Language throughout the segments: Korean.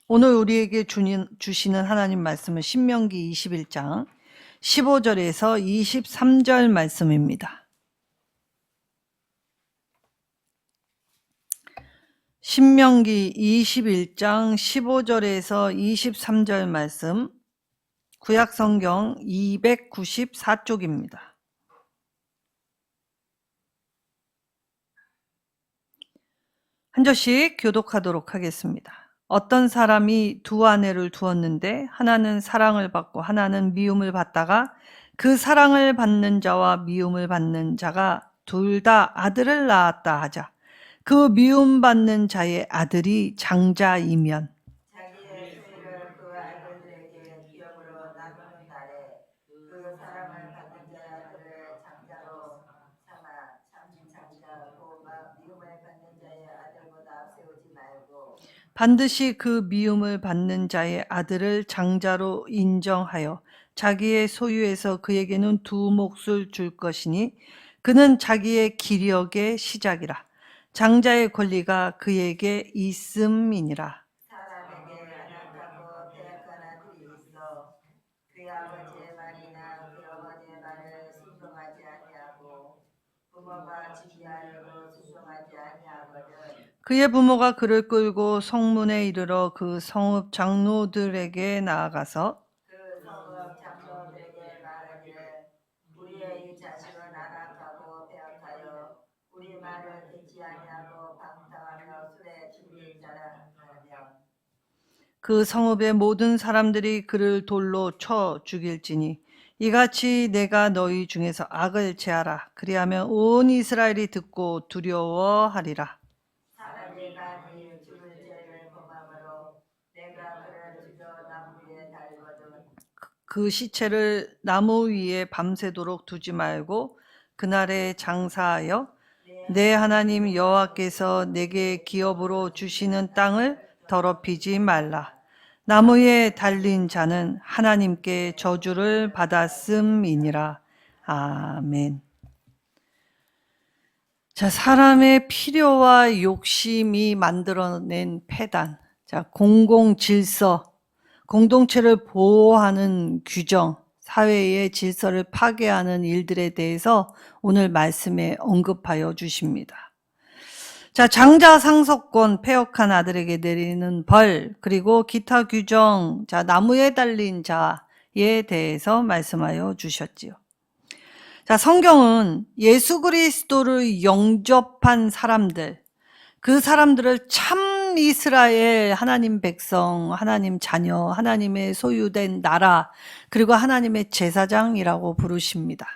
오늘 우리에게 주시는 하나님 말씀은 신명기 21장 15절에서 23절 말씀입니다. 신명기 21장 15절에서 23절 말씀, 구약성경 294쪽입니다. 한 절씩 교독하도록 하겠습니다. 어떤 사람이 두 아내를 두었는데 하나는 사랑을 받고 하나는 미움을 받다가 그 사랑을 받는 자와 미움을 받는 자가 둘 다 아들을 낳았다 하자. 그 미움받는 자의 아들이 장자이면 자기의 소유를 그 아들들에게 기업으로 나누는 날에 그 사랑을 받는 자의 아들을 장자로 삼아 장자고 미움을 받는 자의 아들보다 앞세우지 말고 반드시 그 미움을 받는 자의 아들을 장자로 인정하여 자기의 소유에서 그에게는 두 몫을 줄 것이니 그는 자기의 기력의 시작이라. 장자의 권리가 그에게 있음이니라. 사람에게 안악하고 배역한 아들이 있어 그의 아버지의 말이나 그 어머니의 말을 순종하지 아니하고 부모가 지시하여도 순종하지 아니하거든. 그의 부모가 그를 끌고 성문에 이르러 그 성읍 장로들에게 나아가서 그 성읍 장로들에게 말하기를 우리의 이 자식은 안악하고 배역하여 우리 말을 듣지 아니하고 방탕하며 술에 죽일 자라 하며 그 성읍의 모든 사람들이 그를 돌로 쳐 죽일지니 이같이 내가 너희 중에서 악을 제하라. 그리하면 온 이스라엘이 듣고 두려워하리라. 사람이 많이 죽을 죄를 범함으로 내가 그를 죽여 나무 위에 달거든. 그 시체를 나무 위에 밤새도록 두지 말고 그날에 장사하여 내 하나님 여호와께서 내게 기업으로 주시는 땅을 더럽히지 말라. 나무에 달린 자는 하나님께 저주를 받았음이니라. 아멘. 자, 사람의 필요와 욕심이 만들어낸 폐단, 자, 공공 질서, 공동체를 보호하는 규정, 사회의 질서를 파괴하는 일들에 대해서 오늘 말씀에 언급하여 주십니다. 자, 장자 상속권 폐역한 아들에게 내리는 벌, 그리고 기타 규정, 자, 나무에 달린 자에 대해서 말씀하여 주셨지요. 자, 성경은 예수 그리스도를 영접한 사람들, 그 사람들을 참 이스라엘, 하나님 백성, 하나님 자녀, 하나님의 소유된 나라, 그리고 하나님의 제사장이라고 부르십니다.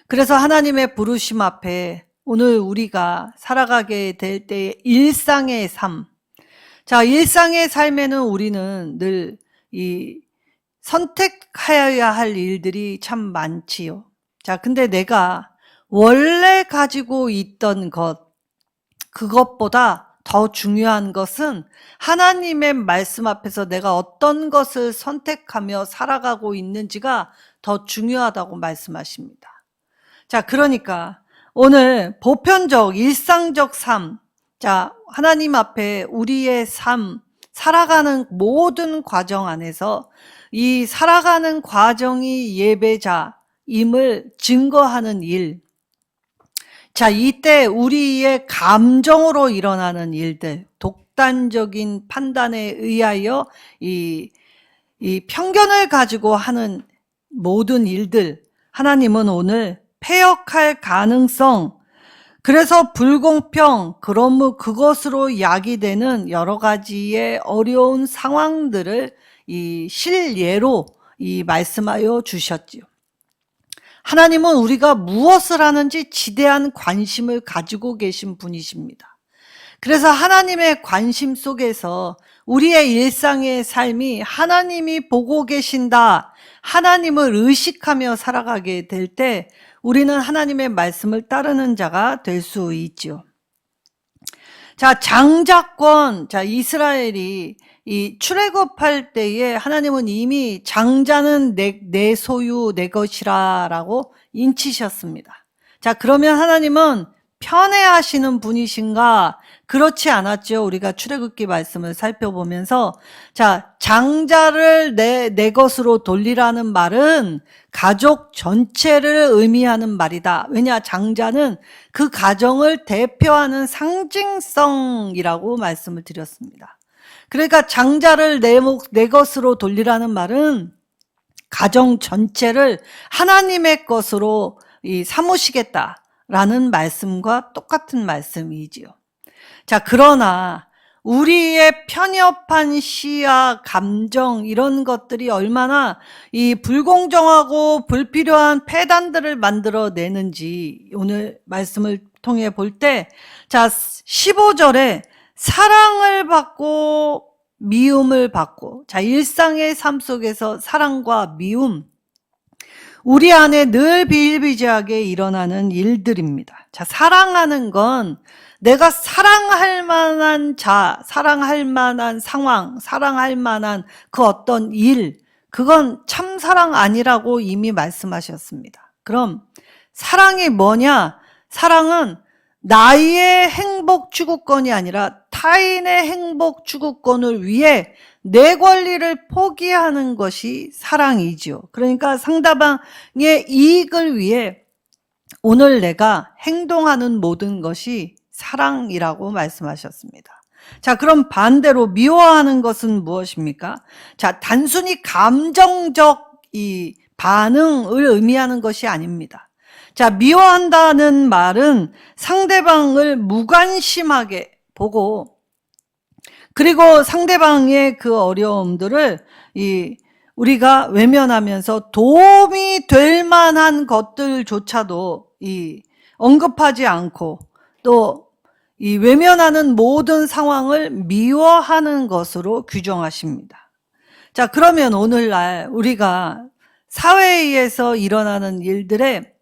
그래서 하나님의 부르심 앞에 오늘 우리가 살아가게 될 때의 일상의 삶, 자, 일상의 삶에는 우리는 늘 이 선택하여야 할 일들이 참 많지요. 자, 근데 내가 원래 가지고 있던 것, 그것보다 더 중요한 것은 하나님의 말씀 앞에서 내가 어떤 것을 선택하며 살아가고 있는지가 더 중요하다고 말씀하십니다. 자, 그러니까 오늘 보편적, 일상적 삶, 자, 하나님 앞에 우리의 삶, 살아가는 모든 과정 안에서 이 살아가는 과정이 예배자임을 증거하는 일. 자, 이때 우리의 감정으로 일어나는 일들, 독단적인 판단에 의하여 이 편견을 가지고 하는 모든 일들, 하나님은 오늘 폐역할 가능성, 그래서 불공평, 그러므로 그것으로 야기되는 여러 가지의 어려운 상황들을 이 실예로 말씀하여 주셨지요. 하나님은 우리가 무엇을 하는지 지대한 관심을 가지고 계신 분이십니다. 그래서 하나님의 관심 속에서 우리의 일상의 삶이 하나님이 보고 계신다, 하나님을 의식하며 살아가게 될 때 우리는 하나님의 말씀을 따르는 자가 될 수 있지요. 자, 장자권, 자, 이스라엘이 이 출애굽할 때에 하나님은 이미 장자는 내 소유, 내 것이라라고 인치셨습니다. 자, 그러면 하나님은 편애하시는 분이신가? 그렇지 않았죠. 우리가 출애굽기 말씀을 살펴보면서 자, 장자를 내 것으로 돌리라는 말은 가족 전체를 의미하는 말이다. 왜냐? 장자는 그 가정을 대표하는 상징성이라고 말씀을 드렸습니다. 그러니까 장자를 내 것으로 돌리라는 말은 가정 전체를 하나님의 것으로 삼으시겠다라는 말씀과 똑같은 말씀이지요. 자, 그러나 우리의 편협한 시야, 감정 이런 것들이 얼마나 이 불공정하고 불필요한 폐단들을 만들어내는지 오늘 말씀을 통해 볼 때, 자, 15절에 사랑을 받고 미움을 받고, 자, 일상의 삶 속에서 사랑과 미움, 우리 안에 늘 비일비재하게 일어나는 일들입니다. 자, 사랑하는 건 내가 사랑할 만한 자, 사랑할 만한 상황, 사랑할 만한 그 어떤 일, 그건 참 사랑 아니라고 이미 말씀하셨습니다. 그럼 사랑이 뭐냐? 사랑은 나의 행복 추구권이 아니라 타인의 행복 추구권을 위해 내 권리를 포기하는 것이 사랑이지요. 그러니까 상대방의 이익을 위해 오늘 내가 행동하는 모든 것이 사랑이라고 말씀하셨습니다. 자, 그럼 반대로 미워하는 것은 무엇입니까? 자, 단순히 감정적 이 반응을 의미하는 것이 아닙니다. 자, 미워한다는 말은 상대방을 무관심하게 보고, 그리고 상대방의 그 어려움들을 우리가 외면하면서 도움이 될 만한 것들조차도 언급하지 않고 또 외면하는 모든 상황을 미워하는 것으로 규정하십니다. 자, 그러면 오늘날 우리가 사회에서 일어나는 일들에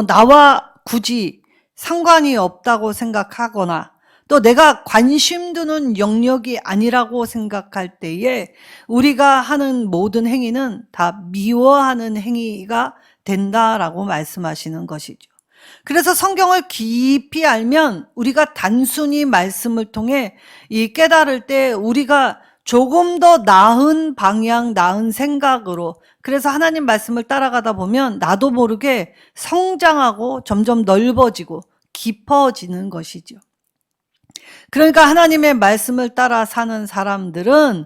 나와 굳이 상관이 없다고 생각하거나 또 내가 관심 두는 영역이 아니라고 생각할 때에 우리가 하는 모든 행위는 다 미워하는 행위가 된다라고 말씀하시는 것이죠. 그래서 성경을 깊이 알면 우리가 단순히 말씀을 통해 깨달을 때 우리가 조금 더 나은 방향, 나은 생각으로, 그래서 하나님 말씀을 따라가다 보면 나도 모르게 성장하고 점점 넓어지고 깊어지는 것이죠. 그러니까 하나님의 말씀을 따라 사는 사람들은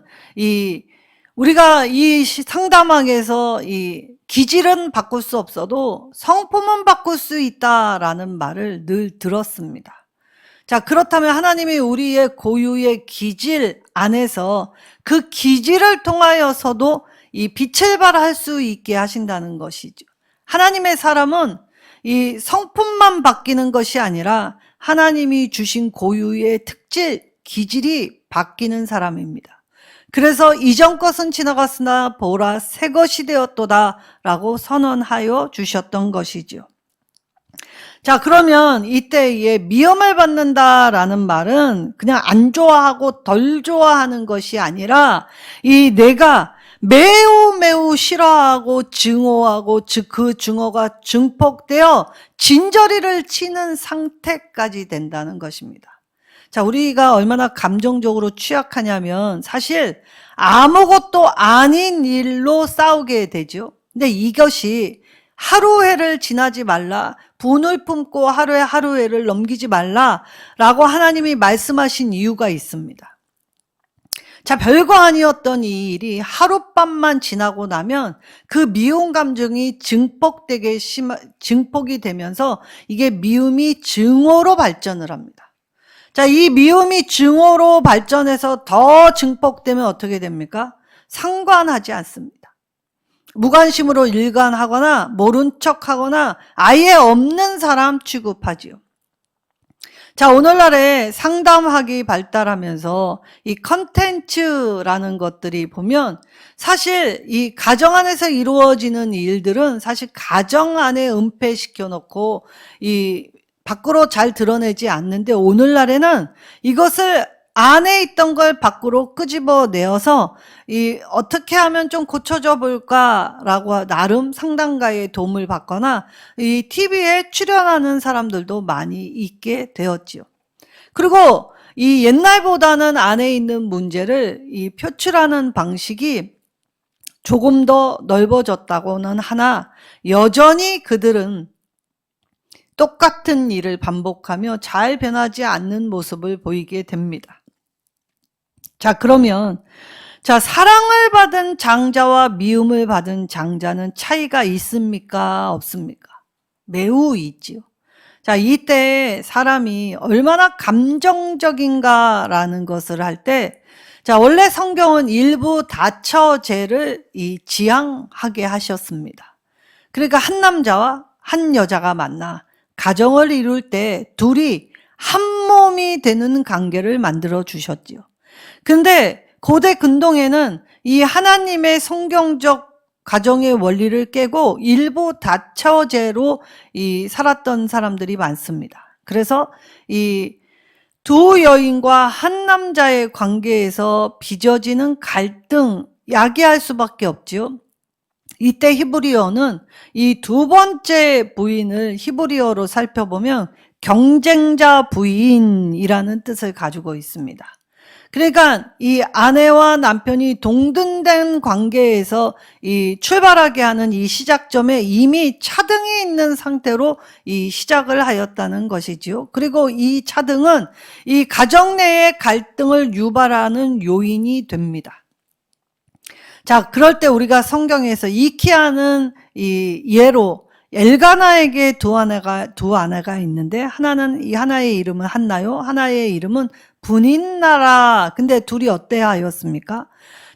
우리가 이 상담학에서 기질은 바꿀 수 없어도 성품은 바꿀 수 있다라는 말을 늘 들었습니다. 자, 그렇다면 하나님이 우리의 고유의 기질 안에서 그 기질을 통하여서도 빛을 발할 수 있게 하신다는 것이죠. 하나님의 사람은 성품만 바뀌는 것이 아니라 하나님이 주신 고유의 특질, 기질이 바뀌는 사람입니다. 그래서 이전 것은 지나갔으나 보라 새 것이 되었도다 라고 선언하여 주셨던 것이죠. 자, 그러면 이때에 미움을 받는다라는 말은 그냥 안 좋아하고 덜 좋아하는 것이 아니라 내가 매우 싫어하고 증오하고 그 증오가 증폭되어 진저리를 치는 상태까지 된다는 것입니다. 자, 우리가 얼마나 감정적으로 취약하냐면 사실 아무것도 아닌 일로 싸우게 되죠. 근데 이것이 하루해를 지나지 말라, 분을 품고 하루해를 넘기지 말라라고 하나님이 말씀하신 이유가 있습니다. 자, 별거 아니었던 이 일이 하룻밤만 지나고 나면 그 미움 감정이 증폭이 되면서 이게 미움이 증오로 발전을 합니다. 자, 이 미움이 증오로 발전해서 더 증폭되면 어떻게 됩니까? 상관하지 않습니다. 무관심으로 일관하거나 모른 척하거나 아예 없는 사람 취급하지요. 자, 오늘날에 상담학이 발달하면서 이 컨텐츠라는 것들이 보면 사실 이 가정 안에서 이루어지는 일들은 사실 가정 안에 은폐시켜 놓고 밖으로 잘 드러내지 않는데 오늘날에는 이것을 안에 있던 걸 밖으로 끄집어내어서 어떻게 하면 좀 고쳐져 볼까라고 나름 상담가의 도움을 받거나 이 TV에 출연하는 사람들도 많이 있게 되었지요. 그리고 이 옛날보다는 안에 있는 문제를 표출하는 방식이 조금 더 넓어졌다고는 하나 여전히 그들은 똑같은 일을 반복하며 잘 변하지 않는 모습을 보이게 됩니다. 자, 그러면 사랑을 받은 장자와 미움을 받은 장자는 차이가 있습니까? 없습니까? 매우 있지요. 자, 이때 사람이 얼마나 감정적인가라는 것을 할 때, 원래 성경은 일부 다처제를 지향하게 하셨습니다. 그러니까 한 남자와 한 여자가 만나 가정을 이룰 때 둘이 한 몸이 되는 관계를 만들어 주셨지요. 근데 고대 근동에는 이 하나님의 성경적 가정의 원리를 깨고 일부 다처제로 살았던 사람들이 많습니다. 그래서 이 두 여인과 한 남자의 관계에서 빚어지는 갈등, 야기할 수밖에 없지요. 이때 히브리어는 이 두 번째 부인을 히브리어로 살펴보면 경쟁자 부인이라는 뜻을 가지고 있습니다. 그러니까 이 아내와 남편이 동등된 관계에서 출발하게 하는 이 시작점에 이미 차등이 있는 상태로 시작을 하였다는 것이지요. 그리고 이 차등은 이 가정 내의 갈등을 유발하는 요인이 됩니다. 자, 그럴 때 우리가 성경에서 익히 하는 예로 엘가나에게 두 아내가 있는데 하나의 이름은 한나요. 하나의 이름은 분인나라. 근데 둘이 어때하였습니까?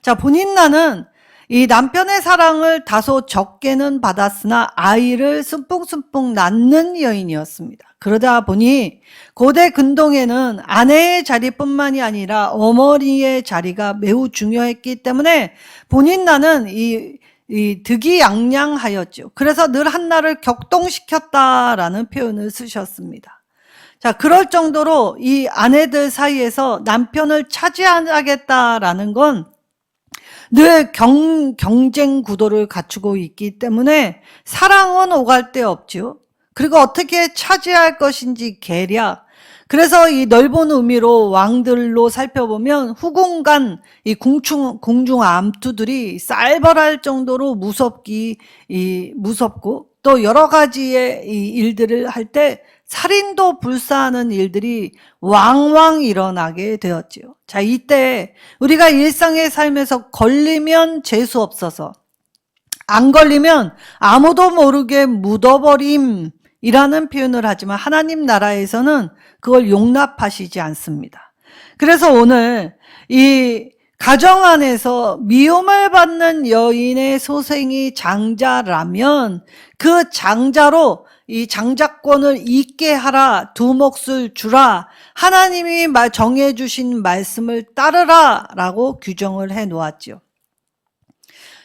자, 분인나는 이 남편의 사랑을 다소 적게는 받았으나 아이를 숨풍숨풍 낳는 여인이었습니다. 그러다 보니 고대 근동에는 아내의 자리뿐만이 아니라 어머니의 자리가 매우 중요했기 때문에 분인나는 득이양양하였죠. 그래서 늘 한나를 격동시켰다라는 표현을 쓰셨습니다. 자, 그럴 정도로 이 아내들 사이에서 남편을 차지하겠다라는 건 늘 경쟁 구도를 갖추고 있기 때문에 사랑은 오갈 데 없죠. 그리고 어떻게 차지할 것인지 계략. 그래서 이 넓은 의미로 왕들로 살펴보면 후궁간 이 궁중 암투들이 쌀벌할 정도로 무섭고 또 여러 가지의 이 일들을 할 때 살인도 불사하는 일들이 왕왕 일어나게 되었지요. 자, 이때 우리가 일상의 삶에서 걸리면 재수 없어서 안 걸리면 아무도 모르게 묻어버림이라는 표현을 하지만 하나님 나라에서는 그걸 용납하시지 않습니다. 그래서 오늘 이 가정 안에서 미움을 받는 여인의 소생이 장자라면 그 장자로 이 장자권을 잊게 하라, 두 몫을 주라, 하나님이 정해주신 말씀을 따르라 라고 규정을 해 놓았죠.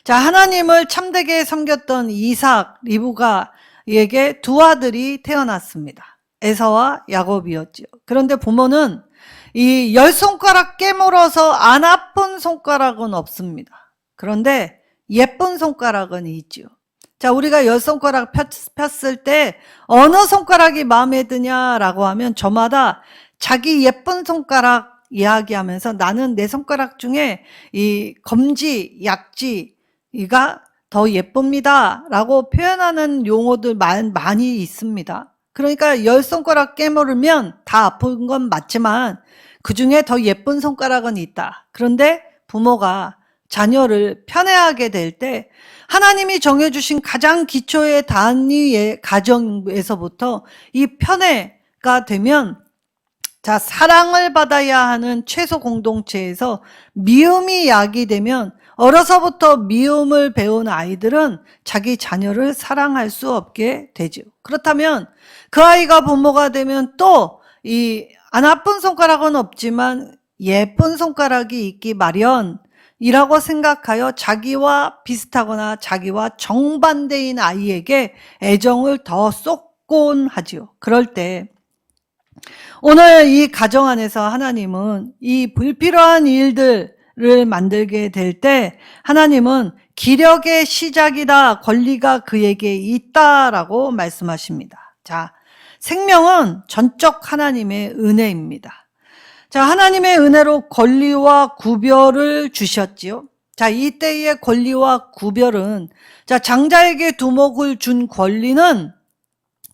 자, 하나님을 참되게 섬겼던 이삭, 리브가에게 두 아들이 태어났습니다. 에서와 야곱이었죠. 그런데 부모는 이 10손가락 깨물어서 안 아픈 손가락은 없습니다. 그런데 예쁜 손가락은 있죠. 자, 우리가 10손가락 폈을 때 어느 손가락이 마음에 드냐라고 하면 저마다 자기 예쁜 손가락 이야기하면서 나는 내 손가락 중에 이 검지, 약지가 더 예쁩니다 라고 표현하는 용어들 많이 있습니다. 그러니까 10손가락 깨물으면 다 아픈 건 맞지만 그 중에 더 예쁜 손가락은 있다. 그런데 부모가 자녀를 편애하게 될 때 하나님이 정해주신 가장 기초의 단위의 가정에서부터 이 편애가 되면 자, 사랑을 받아야 하는 최소 공동체에서 미움이 야기되면 어려서부터 미움을 배운 아이들은 자기 자녀를 사랑할 수 없게 되죠. 그렇다면 그 아이가 부모가 되면 또 안 아픈 손가락은 없지만 예쁜 손가락이 있기 마련이라고 생각하여 자기와 비슷하거나 자기와 정반대인 아이에게 애정을 더 쏟곤 하지요. 그럴 때 오늘 이 가정 안에서 하나님은 이 불필요한 일들을 만들게 될 때 하나님은 기력의 시작이다. 권리가 그에게 있다라고 말씀하십니다. 자, 생명은 전적 하나님의 은혜입니다. 자, 하나님의 은혜로 권리와 구별을 주셨지요. 자, 이때의 권리와 구별은, 자, 장자에게 두목을 준 권리는,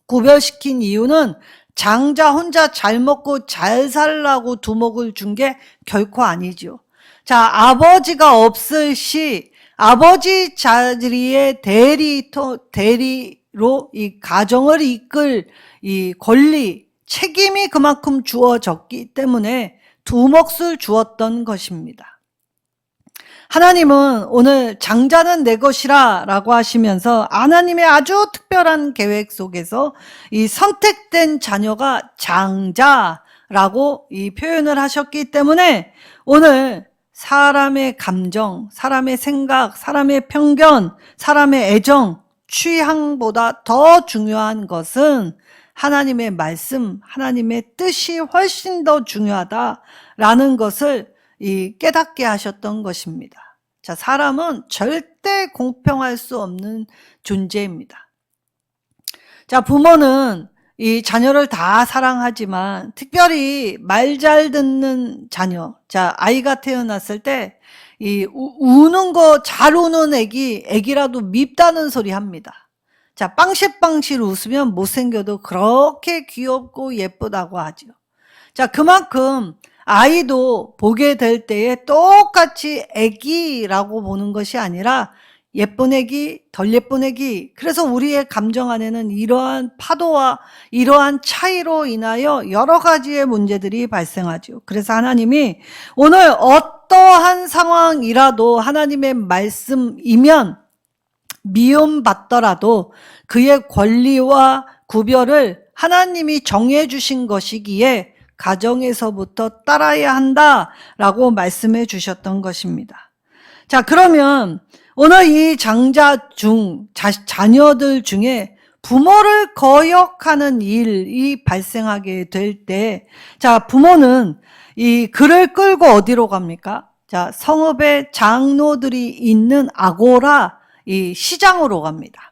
구별시킨 이유는 장자 혼자 잘 먹고 잘 살라고 두목을 준 게 결코 아니죠. 자, 아버지가 없을 시 아버지 자리의 대리로 이 가정을 이끌 이 권리, 책임이 그만큼 주어졌기 때문에 두몫을 주었던 것입니다. 하나님은 오늘 장자는 내 것이라 라고 하시면서 하나님의 아주 특별한 계획 속에서 이 선택된 자녀가 장자라고 이 표현을 하셨기 때문에 오늘 사람의 감정, 사람의 생각, 사람의 편견, 사람의 애정, 취향보다 더 중요한 것은 하나님의 말씀, 하나님의 뜻이 훨씬 더 중요하다라는 것을 깨닫게 하셨던 것입니다. 자, 사람은 절대 공평할 수 없는 존재입니다. 자, 부모는 이 자녀를 다 사랑하지만 특별히 말 잘 듣는 자녀, 자, 아이가 태어났을 때 우는 거 잘 우는 애기라도 밉다는 소리 합니다. 자, 빵실빵실 웃으면 못생겨도 그렇게 귀엽고 예쁘다고 하죠. 자, 그만큼 아이도 보게 될 때에 똑같이 애기라고 보는 것이 아니라 예쁜 애기, 덜 예쁜 애기. 그래서 우리의 감정 안에는 이러한 파도와 이러한 차이로 인하여 여러 가지의 문제들이 발생하죠. 그래서 하나님이 오늘 어떠한 상황이라도 하나님의 말씀이면 미움받더라도 그의 권리와 구별을 하나님이 정해주신 것이기에 가정에서부터 따라야 한다라고 말씀해 주셨던 것입니다. 자, 그러면 오늘 이 자녀들 중에 부모를 거역하는 일이 발생하게 될 때, 자, 부모는 이 글을 끌고 어디로 갑니까? 자, 성읍의 장로들이 있는 아고라, 이 시장으로 갑니다.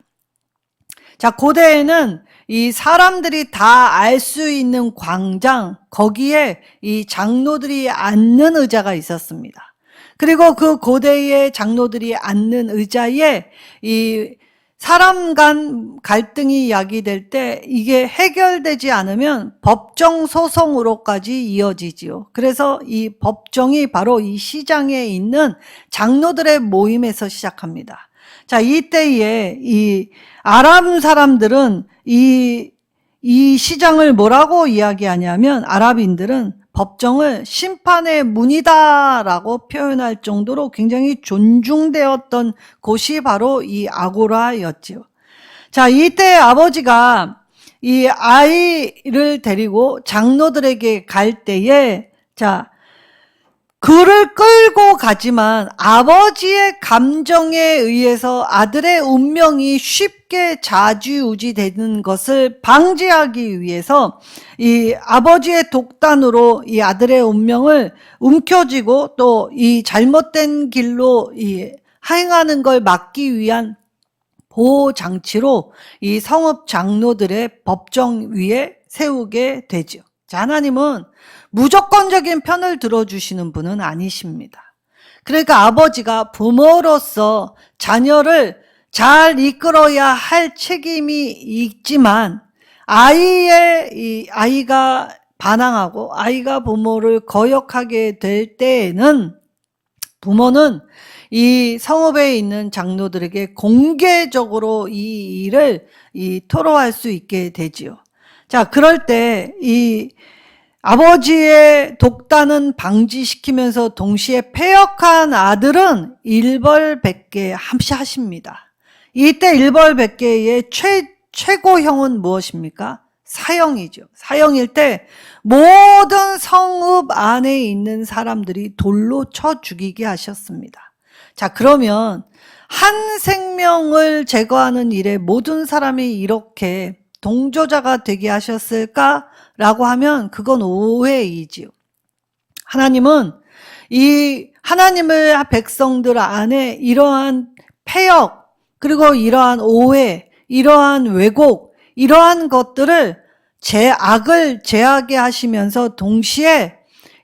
자, 고대에는 이 사람들이 다 알 수 있는 광장, 거기에 이 장로들이 앉는 의자가 있었습니다. 그리고 그 고대의 장로들이 앉는 의자에 이 사람 간 갈등이 야기될 때 이게 해결되지 않으면 법정 소송으로까지 이어지지요. 그래서 이 법정이 바로 이 시장에 있는 장로들의 모임에서 시작합니다. 자, 이때에 이 아람 사람들은 이 시장을 뭐라고 이야기하냐면 아랍인들은 법정을 심판의 문이다라고 표현할 정도로 굉장히 존중되었던 곳이 바로 이 아고라였지요. 자, 이때 아버지가 이 아이를 데리고 장로들에게 갈 때에 자, 그를 끌고 가지만 아버지의 감정에 의해서 아들의 운명이 쉽게 좌지우지 되는 것을 방지하기 위해서 이 아버지의 독단으로 이 아들의 운명을 움켜쥐고 또 이 잘못된 길로 행하는 걸 막기 위한 보호 장치로 이 성읍 장로들의 법정 위에 세우게 되죠. 자, 하나님은 무조건적인 편을 들어주시는 분은 아니십니다. 그러니까 아버지가 부모로서 자녀를 잘 이끌어야 할 책임이 있지만 아이가 반항하고 아이가 부모를 거역하게 될 때에는 부모는 이 성읍에 있는 장로들에게 공개적으로 이 일을 토로할 수 있게 되지요. 자, 그럴 때 아버지의 독단은 방지시키면서 동시에 패역한 아들은 일벌백계 하십니다. 이때 일벌백계의 최고형은 무엇입니까? 사형이죠. 사형일 때 모든 성읍 안에 있는 사람들이 돌로 쳐 죽이게 하셨습니다. 자, 그러면 한 생명을 제거하는 일에 모든 사람이 이렇게 동조자가 되게 하셨을까? 라고 하면 그건 오해이지요. 하나님은 이 하나님의 백성들 안에 이러한 패역, 그리고 이러한 오해, 이러한 왜곡, 이러한 것들을 악을 제하게 하시면서 동시에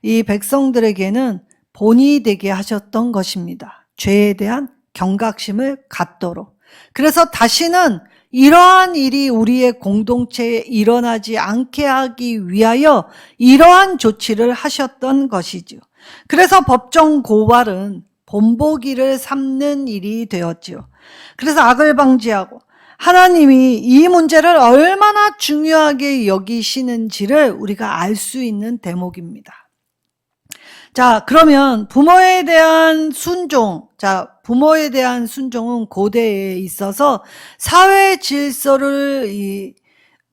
이 백성들에게는 본이 되게 하셨던 것입니다. 죄에 대한 경각심을 갖도록. 그래서 다시는 이러한 일이 우리의 공동체에 일어나지 않게 하기 위하여 이러한 조치를 하셨던 것이죠. 그래서 법정 고발은 본보기를 삼는 일이 되었지요. 그래서 악을 방지하고 하나님이 이 문제를 얼마나 중요하게 여기시는지를 우리가 알 수 있는 대목입니다. 자, 그러면 부모에 대한 순종. 자, 부모에 대한 순종은 고대에 있어서 사회 질서를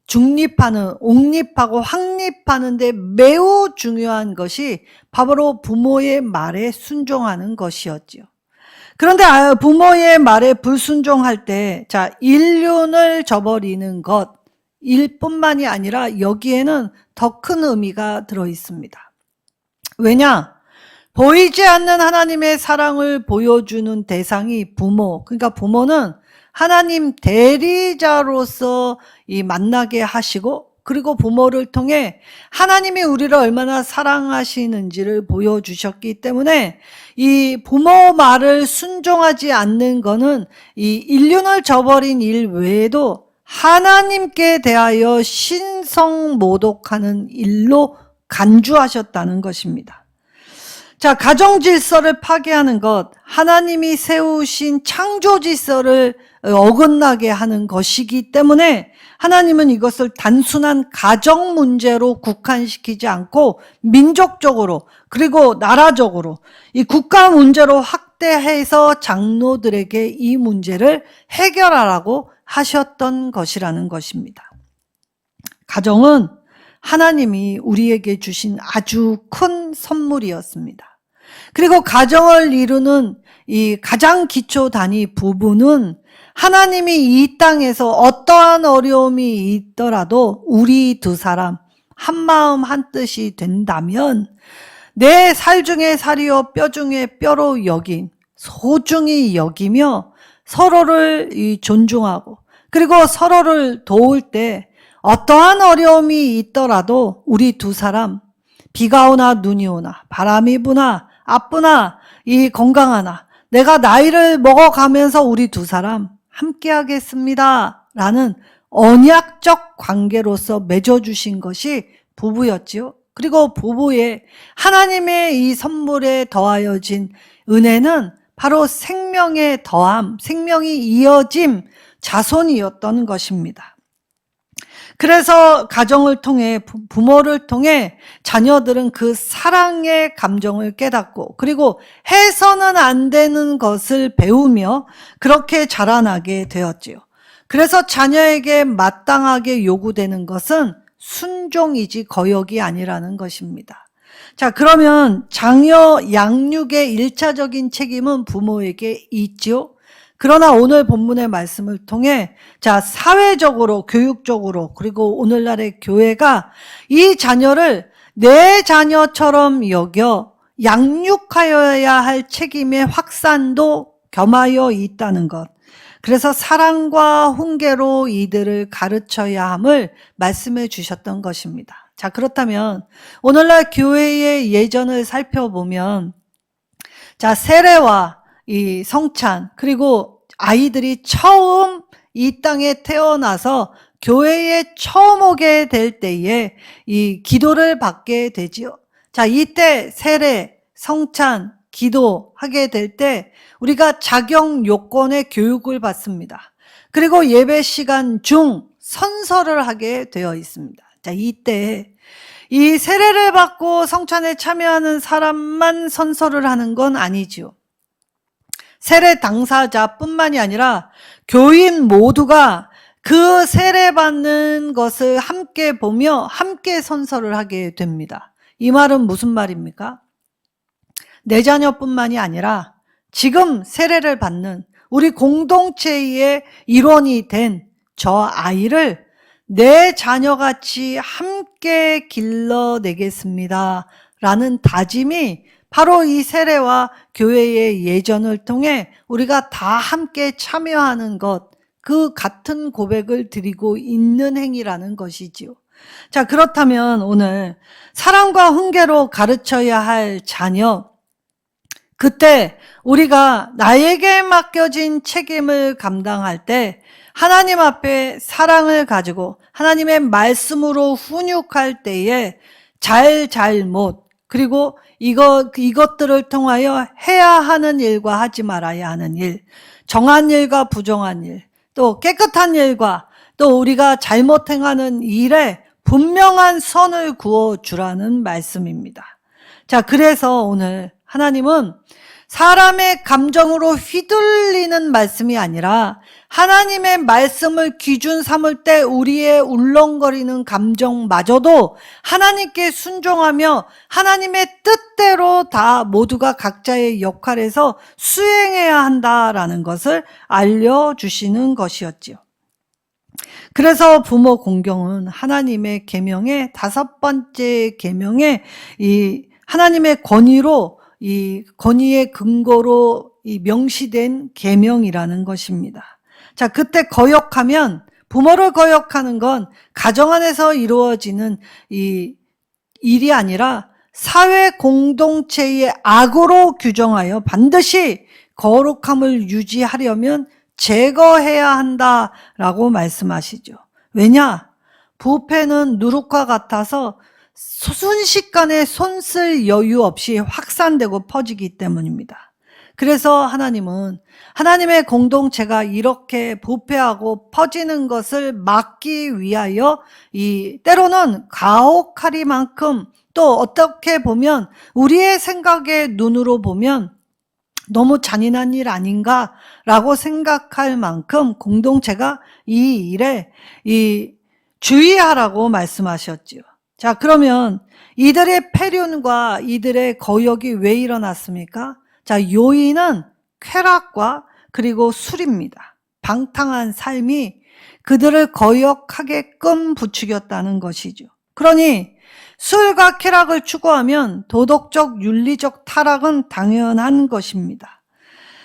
중립하는, 옹립하고 확립하는 데 매우 중요한 것이 바로 부모의 말에 순종하는 것이었지요. 그런데 부모의 말에 불순종할 때, 자, 인륜을 저버리는 것일 뿐만이 아니라 여기에는 더 큰 의미가 들어 있습니다. 왜냐? 보이지 않는 하나님의 사랑을 보여주는 대상이 부모. 그러니까 부모는 하나님 대리자로서 만나게 하시고, 그리고 부모를 통해 하나님이 우리를 얼마나 사랑하시는지를 보여주셨기 때문에 이 부모 말을 순종하지 않는 것은 이 인륜을 저버린 일 외에도 하나님께 대하여 신성모독하는 일로 간주하셨다는 것입니다. 자, 가정 질서를 파괴하는 것, 하나님이 세우신 창조 질서를 어긋나게 하는 것이기 때문에 하나님은 이것을 단순한 가정 문제로 국한시키지 않고 민족적으로, 그리고 나라적으로 이 국가 문제로 확대해서 장로들에게 이 문제를 해결하라고 하셨던 것이라는 것입니다. 가정은 하나님이 우리에게 주신 아주 큰 선물이었습니다. 그리고 가정을 이루는 이 가장 기초 단위 부부는 하나님이 이 땅에서 어떠한 어려움이 있더라도 우리 두 사람 한 마음 한 뜻이 된다면 내 살 중에 살이요 뼈 중에 뼈로 여긴 소중히 여기며 서로를 존중하고, 그리고 서로를 도울 때 어떠한 어려움이 있더라도 우리 두 사람 비가 오나 눈이 오나 바람이 부나 아프나 건강하나 내가 나이를 먹어가면서 우리 두 사람 함께 하겠습니다 라는 언약적 관계로서 맺어주신 것이 부부였지요. 그리고 부부의 하나님의 이 선물에 더하여진 은혜는 바로 생명의 더함, 생명이 이어짐, 자손이었던 것입니다. 그래서 가정을 통해, 부모를 통해 자녀들은 그 사랑의 감정을 깨닫고, 그리고 해서는 안 되는 것을 배우며 그렇게 자라나게 되었지요. 그래서 자녀에게 마땅하게 요구되는 것은 순종이지 거역이 아니라는 것입니다. 자, 그러면 자녀 양육의 1차적인 책임은 부모에게 있지요. 그러나 오늘 본문의 말씀을 통해 자, 사회적으로, 교육적으로, 그리고 오늘날의 교회가 이 자녀를 내 자녀처럼 여겨 양육하여야 할 책임의 확산도 겸하여 있다는 것. 그래서 사랑과 훈계로 이들을 가르쳐야 함을 말씀해 주셨던 것입니다. 자, 그렇다면 오늘날 교회의 예전을 살펴보면 자, 세례와 이 성찬, 그리고 아이들이 처음 이 땅에 태어나서 교회에 처음 오게 될 때에 이 기도를 받게 되지요. 자, 이때 세례, 성찬, 기도하게 될 때 우리가 자격 요건의 교육을 받습니다. 그리고 예배 시간 중 선서를 하게 되어 있습니다. 자, 이때 이 세례를 받고 성찬에 참여하는 사람만 선서를 하는 건 아니지요. 세례 당사자뿐만이 아니라 교인 모두가 그 세례 받는 것을 함께 보며 함께 선서를 하게 됩니다. 이 말은 무슨 말입니까? 내 자녀뿐만이 아니라 지금 세례를 받는 우리 공동체의 일원이 된 저 아이를 내 자녀같이 함께 길러내겠습니다. 라는 다짐이 바로 이 세례와 교회의 예전을 통해 우리가 다 함께 참여하는 것, 그 같은 고백을 드리고 있는 행위라는 것이지요. 자, 그렇다면 오늘 사랑과 훈계로 가르쳐야 할 자녀, 그때 우리가 나에게 맡겨진 책임을 감당할 때 하나님 앞에 사랑을 가지고 하나님의 말씀으로 훈육할 때에 잘못, 그리고 이것들을 통하여 해야 하는 일과 하지 말아야 하는 일, 정한 일과 부정한 일, 또 깨끗한 일과 또 우리가 잘못 행하는 일에 분명한 선을 그어주라는 말씀입니다. 자, 그래서 오늘 하나님은 사람의 감정으로 휘둘리는 말씀이 아니라 하나님의 말씀을 기준 삼을 때 우리의 울렁거리는 감정마저도 하나님께 순종하며 하나님의 뜻대로 다 모두가 각자의 역할에서 수행해야 한다라는 것을 알려주시는 것이었지요. 그래서 부모 공경은 하나님의 계명의 5번째 계명에 이 하나님의 권위로 이 권위의 근거로 이 명시된 계명이라는 것입니다. 자, 그때 거역하면 부모를 거역하는 건 가정 안에서 이루어지는 이 일이 아니라 사회 공동체의 악으로 규정하여 반드시 거룩함을 유지하려면 제거해야 한다라고 말씀하시죠. 왜냐? 부패는 누룩과 같아서 순식간에 손쓸 여유 없이 확산되고 퍼지기 때문입니다. 그래서 하나님은 하나님의 공동체가 이렇게 부패하고 퍼지는 것을 막기 위하여 때로는 가혹하리만큼 또 어떻게 보면 우리의 생각의 눈으로 보면 너무 잔인한 일 아닌가라고 생각할 만큼 공동체가 이 일에 주의하라고 말씀하셨지요. 자, 그러면 이들의 폐륜과 이들의 거역이 왜 일어났습니까? 자, 요인은 쾌락과 그리고 술입니다. 방탕한 삶이 그들을 거역하게끔 부추겼다는 것이죠. 그러니 술과 쾌락을 추구하면 도덕적, 윤리적 타락은 당연한 것입니다.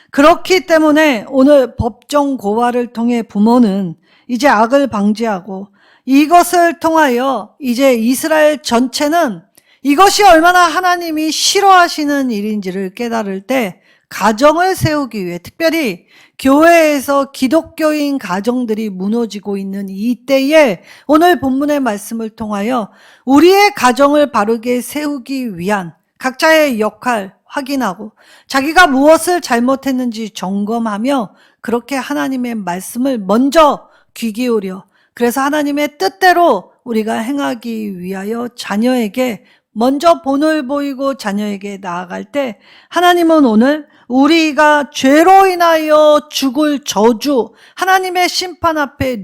그렇기 때문에 오늘 법정 고발을 통해 부모는 이제 악을 방지하고 이것을 통하여 이제 이스라엘 전체는 이것이 얼마나 하나님이 싫어하시는 일인지를 깨달을 때 가정을 세우기 위해 특별히 교회에서 기독교인 가정들이 무너지고 있는 이때에 오늘 본문의 말씀을 통하여 우리의 가정을 바르게 세우기 위한 각자의 역할 확인하고 자기가 무엇을 잘못했는지 점검하며 그렇게 하나님의 말씀을 먼저 귀 기울여 그래서 하나님의 뜻대로 우리가 행하기 위하여 자녀에게 먼저 본을 보이고 자녀에게 나아갈 때 하나님은 오늘 우리가 죄로 인하여 죽을 저주, 하나님의 심판 앞에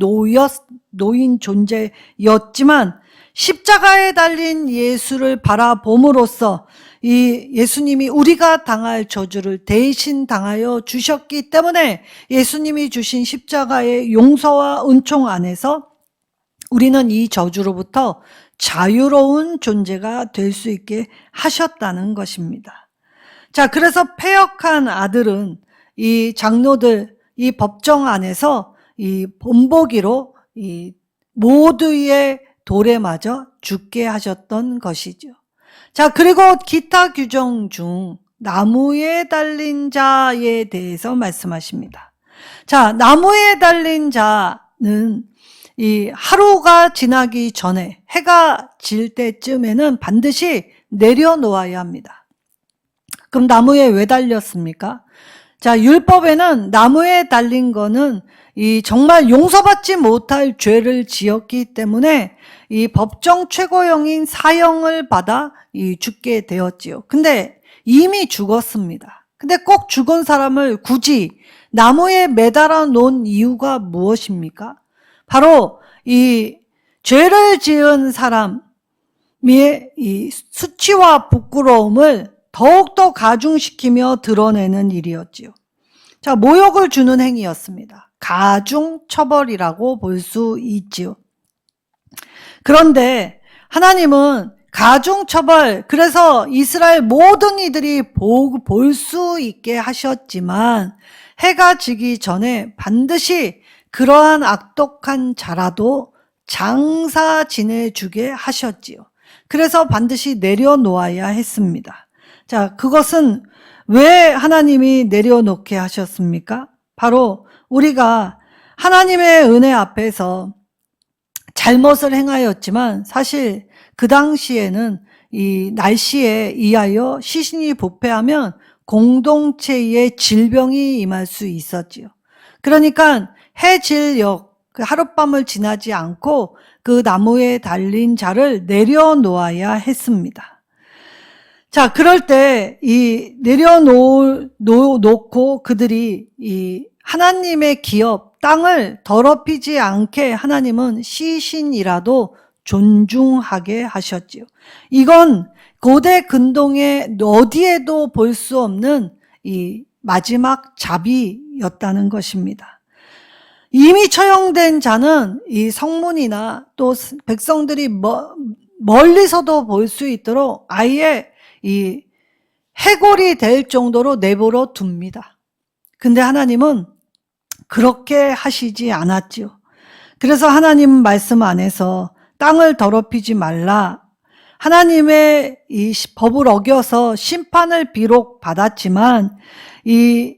놓인 존재였지만 십자가에 달린 예수를 바라봄으로써 이 예수님이 우리가 당할 저주를 대신 당하여 주셨기 때문에 예수님이 주신 십자가의 용서와 은총 안에서 우리는 이 저주로부터 자유로운 존재가 될 수 있게 하셨다는 것입니다. 자, 그래서 패역한 아들은 이 장로들, 이 법정 안에서 이 본보기로 이 모두의 돌에 맞아 죽게 하셨던 것이죠. 자, 그리고 기타 규정 중 나무에 달린 자에 대해서 말씀하십니다. 자, 나무에 달린 자는 이 하루가 지나기 전에 해가 질 때쯤에는 반드시 내려놓아야 합니다. 그럼 나무에 왜 달렸습니까? 자, 율법에는 나무에 달린 거는 이 정말 용서받지 못할 죄를 지었기 때문에 이 법정 최고형인 사형을 받아 죽게 되었지요. 근데 이미 죽었습니다. 근데 꼭 죽은 사람을 굳이 나무에 매달아 놓은 이유가 무엇입니까? 바로 이 죄를 지은 사람의 이 수치와 부끄러움을 더욱더 가중시키며 드러내는 일이었지요. 자, 모욕을 주는 행위였습니다. 가중 처벌이라고 볼 수 있지요. 그런데 하나님은 가중처벌, 그래서 이스라엘 모든 이들이 볼 수 있게 하셨지만 해가 지기 전에 반드시 그러한 악독한 자라도 장사 지내주게 하셨지요. 그래서 반드시 내려놓아야 했습니다. 자, 그것은 왜 하나님이 내려놓게 하셨습니까? 바로 우리가 하나님의 은혜 앞에서 잘못을 행하였지만 사실 그 당시에는 이 날씨에 의하여 시신이 부패하면 공동체에 질병이 임할 수 있었지요. 그러니까 해질녘 그 하룻밤을 지나지 않고 그 나무에 달린 자를 내려놓아야 했습니다. 자, 그럴 때 이 내려놓고 그들이 이 하나님의 기업, 땅을 더럽히지 않게 하나님은 시신이라도 존중하게 하셨지요. 이건 고대 근동의 어디에도 볼 수 없는 이 마지막 자비였다는 것입니다. 이미 처형된 자는 이 성문이나 또 백성들이 멀리서도 볼 수 있도록 아예 이 해골이 될 정도로 내버려 둡니다. 근데 하나님은 그렇게 하시지 않았지요. 그래서 하나님 말씀 안에서 땅을 더럽히지 말라. 하나님의 이 법을 어겨서 심판을 비록 받았지만 이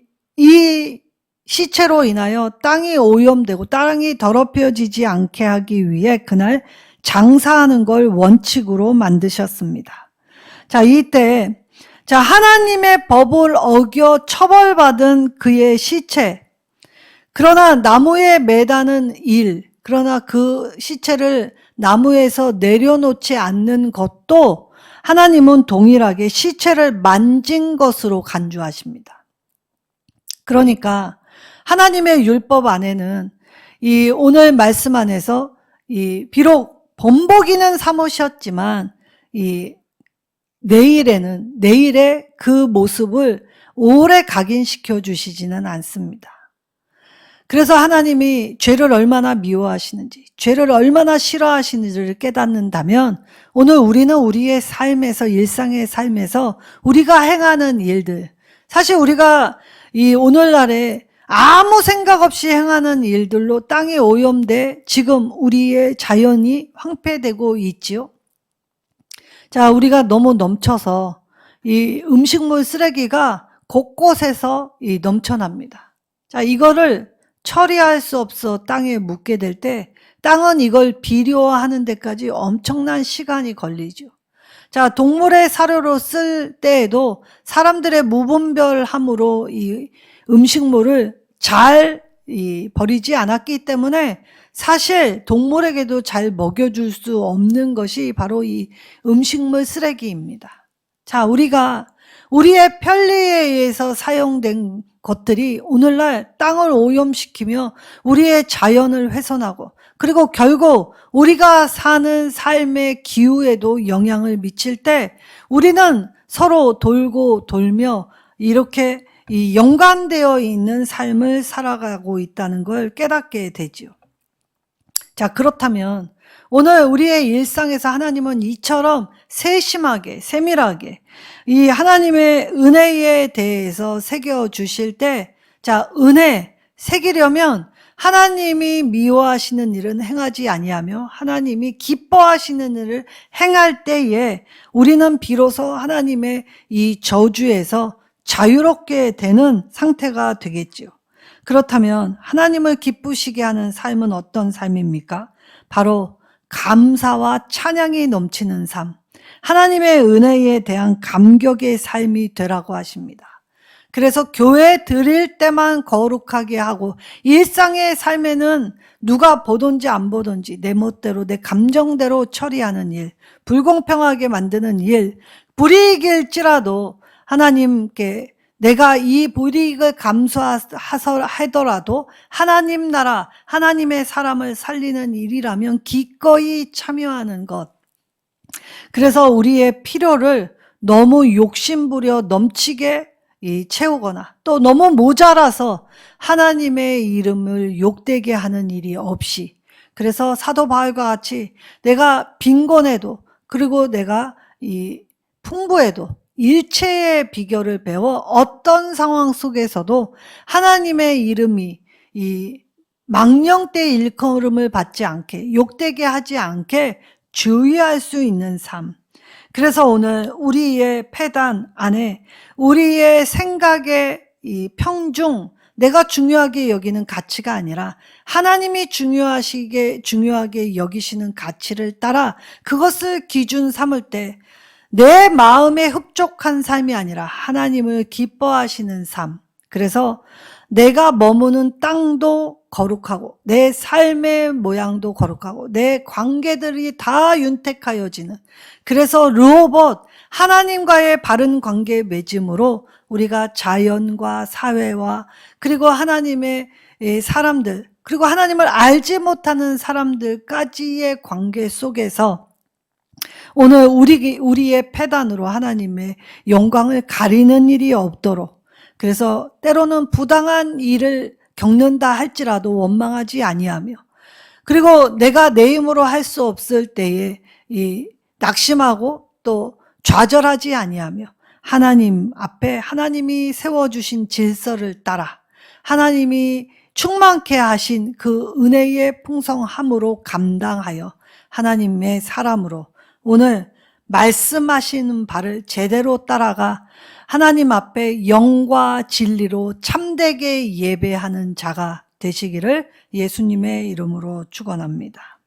시체로 인하여 땅이 오염되고 땅이 더럽혀지지 않게 하기 위해 그날 장사하는 걸 원칙으로 만드셨습니다. 자, 이때 하나님의 법을 어겨 처벌받은 그의 시체, 그러나 나무에 매다는 일, 그러나 그 시체를 나무에서 내려놓지 않는 것도 하나님은 동일하게 시체를 만진 것으로 간주하십니다. 그러니까 하나님의 율법 안에는 이 오늘 말씀 안에서 비록 본보기는 삼으셨지만 이 내일의 그 모습을 오래 각인시켜 주시지는 않습니다. 그래서 하나님이 죄를 얼마나 미워하시는지, 죄를 얼마나 싫어하시는지를 깨닫는다면 오늘 우리는 우리의 삶에서, 일상의 삶에서 우리가 행하는 일들, 사실 우리가 이 오늘날에 아무 생각 없이 행하는 일들로 땅이 오염돼 지금 우리의 자연이 황폐되고 있지요. 자, 우리가 너무 넘쳐서 이 음식물 쓰레기가 곳곳에서 넘쳐납니다. 자, 이거를 처리할 수 없어 땅에 묻게 될 때 땅은 이걸 비료화하는 데까지 엄청난 시간이 걸리죠. 자, 동물의 사료로 쓸 때에도 사람들의 무분별함으로 이 음식물을 잘 버리지 않았기 때문에 사실 동물에게도 잘 먹여줄 수 없는 것이 바로 이 음식물 쓰레기입니다. 자, 우리가 우리의 편리에 의해서 사용된 것들이 오늘날 땅을 오염시키며 우리의 자연을 훼손하고 그리고 결국 우리가 사는 삶의 기후에도 영향을 미칠 때 우리는 서로 돌고 돌며 이렇게 연관되어 있는 삶을 살아가고 있다는 걸 깨닫게 되지요. 자, 그렇다면 오늘 우리의 일상에서 하나님은 이처럼 세심하게, 세밀하게 이 하나님의 은혜에 대해서 새겨주실 때, 자, 은혜 새기려면 하나님이 미워하시는 일은 행하지 아니하며 하나님이 기뻐하시는 일을 행할 때에 우리는 비로소 하나님의 이 저주에서 자유롭게 되는 상태가 되겠지요. 그렇다면 하나님을 기쁘시게 하는 삶은 어떤 삶입니까? 바로 감사와 찬양이 넘치는 삶, 하나님의 은혜에 대한 감격의 삶이 되라고 하십니다. 그래서 교회 드릴 때만 거룩하게 하고 일상의 삶에는 누가 보든지 안 보든지 내 멋대로 내 감정대로 처리하는 일, 불공평하게 만드는 일, 불이익일지라도 하나님께 내가 이 불이익을 감수하더라도 하나님 나라, 하나님의 사람을 살리는 일이라면 기꺼이 참여하는 것. 그래서 우리의 필요를 너무 욕심부려 넘치게 채우거나 또 너무 모자라서 하나님의 이름을 욕되게 하는 일이 없이 그래서 사도 바울과 같이 내가 빈곤해도 그리고 내가 이 풍부해도 일체의 비결을 배워 어떤 상황 속에서도 하나님의 이름이 이 망령되이 일컬음을 받지 않게 욕되게 하지 않게 주의할 수 있는 삶. 그래서 오늘 우리의 패단 안에 우리의 생각의 이 평중 내가 중요하게 여기는 가치가 아니라 하나님이 중요하게 여기시는 가치를 따라 그것을 기준 삼을 때 내 마음에 흡족한 삶이 아니라 하나님을 기뻐하시는 삶. 그래서 내가 머무는 땅도 거룩하고 내 삶의 모양도 거룩하고 내 관계들이 다 윤택하여지는, 그래서 르호봇 하나님과의 바른 관계 맺음으로 우리가 자연과 사회와 그리고 하나님의 사람들 그리고 하나님을 알지 못하는 사람들까지의 관계 속에서 오늘 우리의 패단으로 하나님의 영광을 가리는 일이 없도록, 그래서 때로는 부당한 일을 겪는다 할지라도 원망하지 아니하며, 그리고 내가 내 힘으로 할 수 없을 때에 이 낙심하고 또 좌절하지 아니하며 하나님 앞에 하나님이 세워주신 질서를 따라 하나님이 충만케 하신 그 은혜의 풍성함으로 감당하여 하나님의 사람으로 오늘 말씀하시는 바를 제대로 따라가 하나님 앞에 영과 진리로 참되게 예배하는 자가 되시기를 예수님의 이름으로 축원합니다.